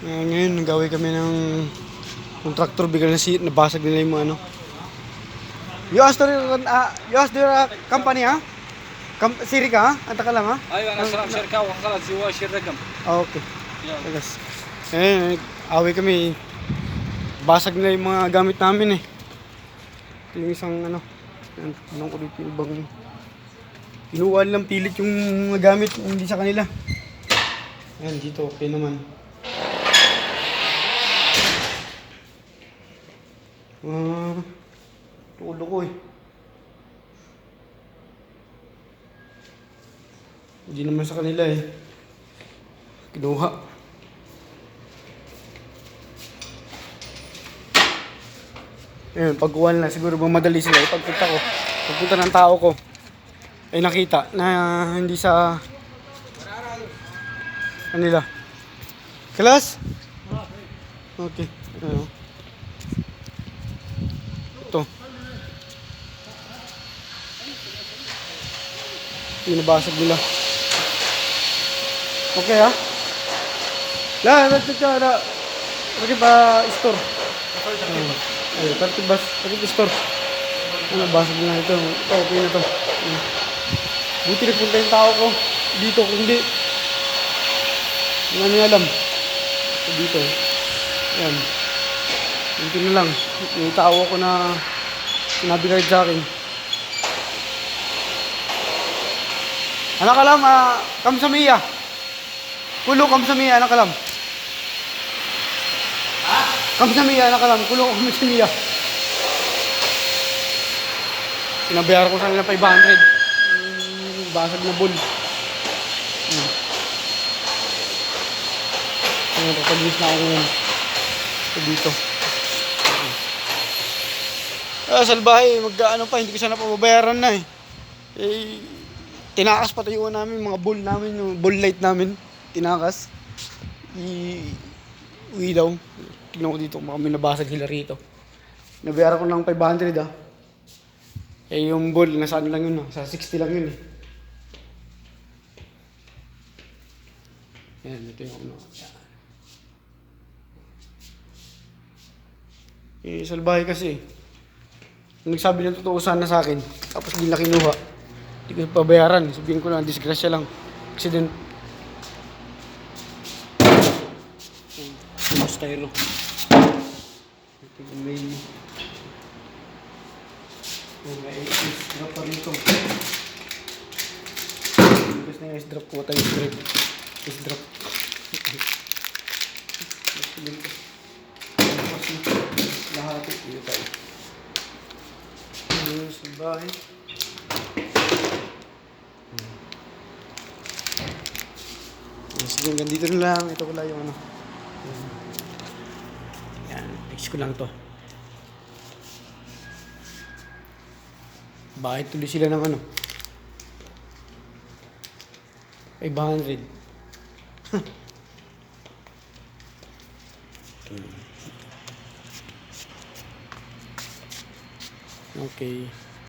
Ngayon, nagawin kami ng tractor, bigla nabasag nila yung mga ano. You asked their company, ha? Sirika, ha? Anta ka lang, ha? ايوه انا اشرف شركه وخلاص هو شيل رقم. Okay. يلا. Tagas. Away kami. Basag na yung mga gamit namin eh. Ito yung isang ano. Anong ko dito yung bang kinuha lang pilit yung mga gamit, hindi sa kanila. Ayan, dito okay naman. Tulo ko eh. Hindi naman sa kanila eh. Kinuha. Ayun, pagkuha na siguro mamadali sila. Pagpunta ng tao ko, ay nakita na hindi sa kanila. Class? Okay. Ayun. Ito. Binabasag nila. Okay ha? Lagi ba store? Ay, lagi store. Ano, basag na ito. Ito, okay na ito. Buti na punta yung tao ko dito, kung hindi. Hindi namin alam. Ito dito. Yan. Buti na lang. May tao ko na sinabi kahit sa akin. Anak alam, kamsamiya. Kulo kamsamiya, anak alam. Ha? Kamsamiya, anak alam. Kulo kamsamiya. Pinabayar ko sa nila 500. Basag na bull. Napapag-use na ako ngayon. Ito dito. Salbahe, mag-ano pa, hindi ko sana pababayaran na eh. Tinakas patayuan namin, mga bull namin, yung bull light namin. Tinakas. Uwi daw. Tignan ko dito, baka may nabasag sila rito. Nabayaran ko lang 500 ah. Yung bull, nasa ano lang yun ah, sa 60 lang yun eh. Yan, ito yung ano. Salbahe kasi. Nagsabi ng totoo sana sa akin, tapos di na kinuha. Hindi ko pabayaran. Sabihin ko lang, disgrasya lang. Accident. Yung styro. Ito yung may ice drop pa rito. Gusto na yung ice drop ko. Tayo ice drop. Lahat ito tayo. Sa bahay. Sige, hanggang dito na lang. Ito pala yung ano. Yan, fix ko lang to. Bakit tuloy sila ng ano? 500. Okay.